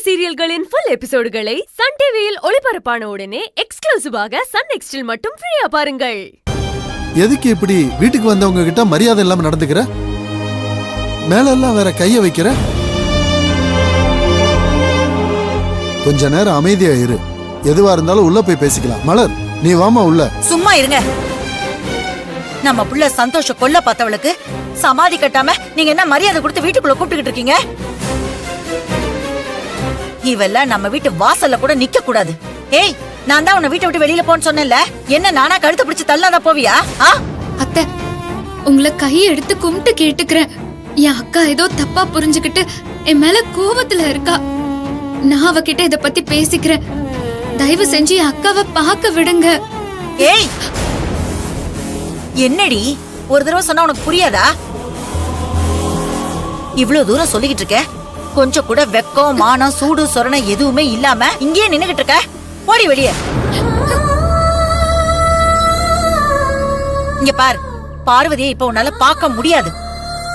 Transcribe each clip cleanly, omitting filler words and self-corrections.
சீரியல்களின் full எபிசோடுகளை Sun டிவியில் ஒளிபரப்பான உடனே எக்ஸ்க்ளூசிவாக சன் நெக்ஸ்டில் மட்டும் ஃப்ரீயா பாருங்கள். எதுக்கு இப்படி வீட்டுக்கு வந்தவங்க கிட்ட மரியாதை இல்லாம நடந்துக்கிற? மேல எல்லாம் வேற கைய வைக்கிற? கொஞ்ச நேரம் அமைதியா இரு. எதுவா இருந்தாலும் உள்ள போய் பேசிக்கலாம். மலர், நீ வாமா உள்ள. சும்மா இருங்க. நம்ம புள்ள சந்தோஷ கொல்ல பார்த்தவளுக்கு சமாதி கட்டாம நீங்க என்ன மரியாதை கொடுத்து வீட்டுக்குள்ள கூப்பிட்டுக்கிட்டு இருக்கீங்க? இவெல்லாம் நம்ம வீட்டு வாசல்ல கூட நிக்க கூடாது. ஏய், நான் தான் உன்னை வீட்டை விட்டு வெளியில போன்னு சொன்னேன்ல, என்ன நானா கழுத்து பிடிச்சு தள்ளாத போவியா? அத்தை, உங்களை கையை எடுத்து கும்பிட்டு கேட்டுக்கிறேன். என் அக்கா ஏதோ தப்பா புரிஞ்சுக்கிட்டு என் மேல கோபத்துல இருக்கா. நான் அவகிட்ட இத பத்தி பேசிக்கிறேன். தயவு செஞ்சு என் அக்காவை பார்க்க விடுங்க. ஏய், என்னடி ஒரு தடவை சொன்னா உனக்கு புரியாதா? இவ்வளவு தூரம் சொல்லிக்கிட்டு இருக்க, கொஞ்சம் கூட வெக்கம் மானம் சூடு சொரணை எதுவுமே இல்லாம இங்கேயே நின்னுகிட்டு இருக்க. போடி வெளியே. இங்க பார், பார்வதியை இப்ப உன்னால பார்க்க முடியாது.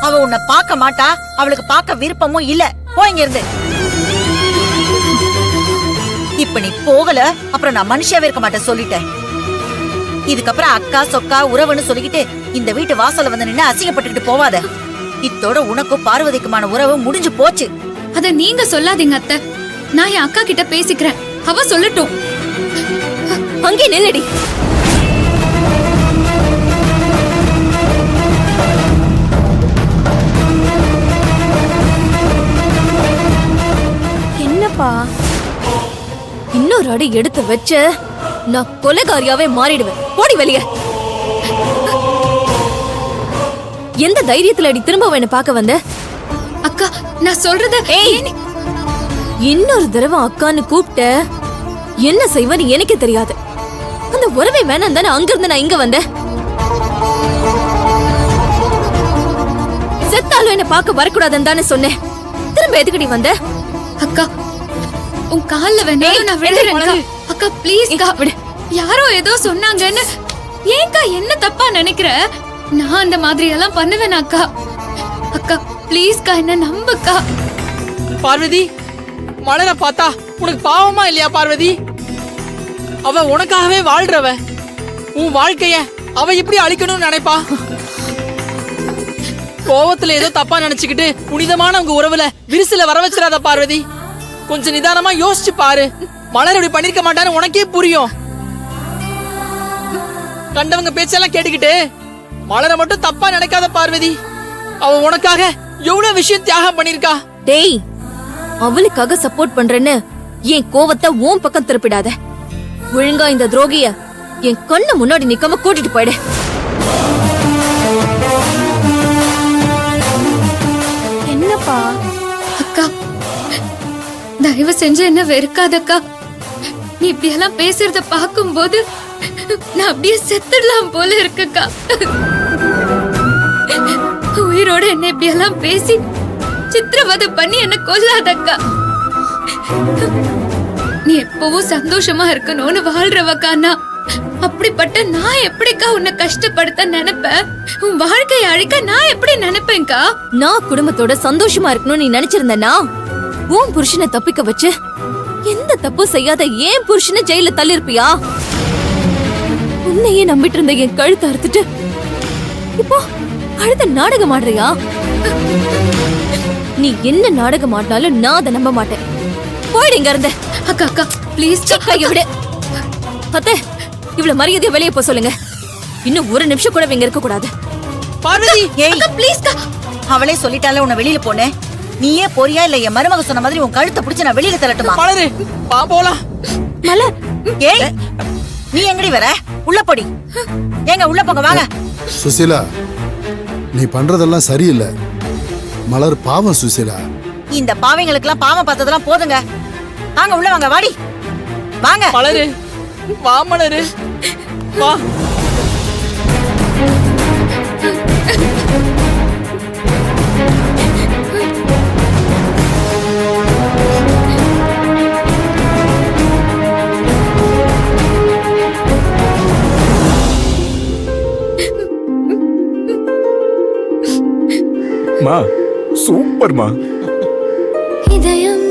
அவ உன்னை பார்க்க மாட்டா, அவளுக்கு பார்க்க விருப்பமும் இல்ல. போ இங்க இருந்து. இப்ப நீ போகல, அப்புறம் நான் மனுஷியாவே இருக்க மாட்டேன் சொல்லிட்டேன். இதுக்கப்புறம் அக்கா சொக்கா உறவுன்னு சொல்லிக்கிட்டு இந்த வீட்டு வாசல்ல வந்து நின்னு அசிங்கப்பட்டுக்கிட்டு போவாத. இத்தோட உனக்கும் பார்வதிக்குமான உறவு முடிஞ்சு போச்சு. அத நீங்க சொல்லாதீங்க அத்தை. நான் என் அக்கா கிட்ட பேசிக்கிறேன். அவ சொல்லட்டும். அங்கே நில்லடி. என்னப்பா, இன்னொரு அடி எடுத்து வச்ச நான் கொலைகாரியாவே மாறிடுவேன். போடி வெளியே. எந்த தைரியத்துல அடி திரும்ப என்ன பார்க்க வந்த? அக்கா, நான் சொல்றத இன்னொரு தடவை அக்கான்னு கூப்பிட்ட என்ன செய்வன்னு எனக்கே தெரியாது. அந்த உறவை வேணாம் தானே அங்கிருந்து நான் இங்க வந்தேன். செத்தாலும் என்ன பார்க்க வரக்கூடாதுன்னு தானே சொன்னேன். திரும்ப எதுக்கடி வந்த? அக்கா, உன் கால்ல வேணாலும் நான் விடுறேன். அக்கா ப்ளீஸ் கா விடு. யாரோ ஏதோ சொன்னாங்கன்னு ஏன்க்கா என்ன தப்பா நினைக்கிற? நான் அந்த மாதிரி எல்லாம் பண்ணுவேன் அக்கா. அக்கா ப்ளீஸ்க்கா, என்ன நம்புக்கா. பார்வதி, மலரை பார்த்தா உனக்கு பாவமா இல்லையா? பார்வதி, அவ உனக்காகவே வாழ்றவ. உன் வாழ்க்கைய அவ எப்படி அழிக்கணும்னு நினைப்பா? கோவத்துல ஏதோ தப்பா நினைச்சுக்கிட்டு புனிதமான உங்க உறவுல விரிசல வர வச்சிடாத பார்வதி. கொஞ்சம் நிதானமா யோசிச்சு பாரு. மலர் இப்படி பண்ணிருக்க மாட்டான்னு உனக்கே புரியும். கண்டவங்க பேச்செல்லாம் கேட்டுக்கிட்டு மலரை மட்டும் தப்பா நினைக்காத பார்வதி. அவ உனக்காக எவ்வளவு விஷயம் தியாகம் பண்ணிருக்கா. டேய், அவளுக்காக சப்போர்ட் பண்றேன்னு என் கோவத்தை உன் பக்கம் திருப்பிடாத. ஒழுங்கா இந்த துரோகிய என் கண்ணு முன்னாடி நிக்காம கூட்டிட்டு போயிடு. என்னப்பா? அக்கா, தயவு செஞ்சு என்ன வெறுக்காதக்கா. நீ இப்படி எல்லாம் பேசுறத பாக்கும்போது நான் அப்படியே செத்துடலாம் போல இருக்குக்கா. உயிரோட என்ன இப்படி எல்லாம் பேசி சித்திரவதை பண்ணி என்ன கொல்லாதக்கா. நீ எப்பவும் சந்தோஷமா இருக்கணும்னு வாழ்றவக்கானா, அப்படிப்பட்ட நான் எப்படிக்கா உன்னை கஷ்டப்படுத்த நினைப்பேன்? உன் வாழ்க்கையை அழிக்க நான் எப்படி நினைப்பேன்க்கா? நான் குடும்பத்தோட சந்தோஷமா இருக்கணும்னு நீ நினைச்சிருந்தனா உன் புருஷனை தப்பிக்க வச்சு எந்த தப்பு செய்யாத ஏன் புருஷனை ஜெயில தள்ளிருப்பியா? உன்னையே நம்பிட்டு இருந்த என் கழுத்தை அறுத்துட்டு இப்போ கழுத்த நாடகம் ஆடுறியா? நீ என்ன நாடகம் ஆடினாலும் நான் அதை நம்ப மாட்டேன். போயிடு இங்க இருந்த. அக்கா அக்கா ப்ளீஸ் கைய விடு. அத்தை, இவ்வளவு மரியாதையா வெளியே போ சொல்லுங்க. இன்னும் ஒரு நிமிஷம் கூட இங்க இருக்க கூடாது. பார்வதி, ஏய் ப்ளீஸ் கா. அவளே சொல்லிட்டால உன்னை வெளியில போனேன். நீயே போறியா இல்ல என் மருமக சொன்ன மாதிரி உன் கழுத்தை பிடிச்சு நான் வெளியில தள்ளட்டுமா? மலரு வா போலாம். மலர், ஏய் நீ எங்கடி வர? உள்ள போடி. ஏங்க உள்ள போங்க வாங்க. சுசீலா, நீ பண்றதெல்லாம் சரியில்லை. மலர் பாவம் சுசீலா. இந்த பாவைங்களுக்கெல்லாம் பாவம் பார்த்ததெல்லாம் போதுங்க. வாங்க உள்ள வாங்க. வாடி வாங்க. மலரு வா. மலரு வா. மா, சூப்பர்மா. இதயம்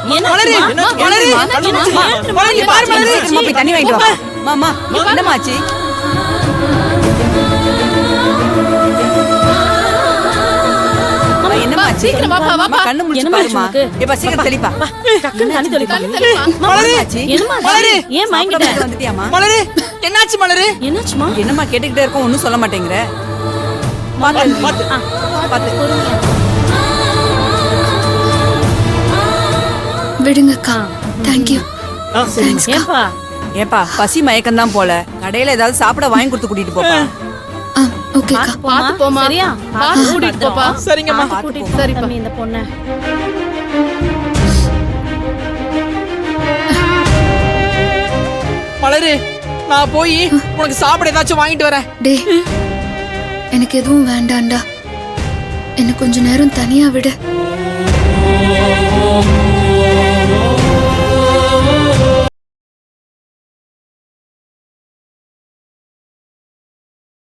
என்னாச்சுமா மலரு மலரு மலரு இங்க பாரு மலரு சீக்கிரமா போய் தண்ணி வாங்கிட்டு வா மாமா என்னமாச்சு என்னமாச்சு சீக்கிரம் வாப்பா, வாப்பா. கண்ணு முடிச்சு பாருமா இப்ப சீக்கிரம் தெளிப்பா மலரு மலரு ஏன் மயங்கிட்ட வந்துட்டியாமா மலரு என்னாச்சு மலரு என்னாச்சுமா என்னம்மா கேட்டுக்கிட்டே இருக்கோம் ஒன்னும் சொல்ல மாட்டேங்கிற விடுங்கக்கா தேங்க்யூ தேங்க்ஸ்க்கா ஏன்பா ஏப்பா பசி மயக்கம் தான் போல கடையில ஏதாவது சாப்பிட வாங்கி கொடுத்து கூட்டிட்டு போப்பா ஓகேக்கா பாத்து போமா சரியா பாத்து கூட்டிட்டு போப்பா சரிங்கம்மா கூட்டிட்டு சரிப்பா இந்த பொண்ண மலரு நான் போய் உனக்கு சாப்பிட ஏதாச்சும் வாங்கிட்டு வரேன் டே எனக்கு எதுவும் வேண்டாம்டா என்ன கொஞ்ச நேரம் தனியா விடு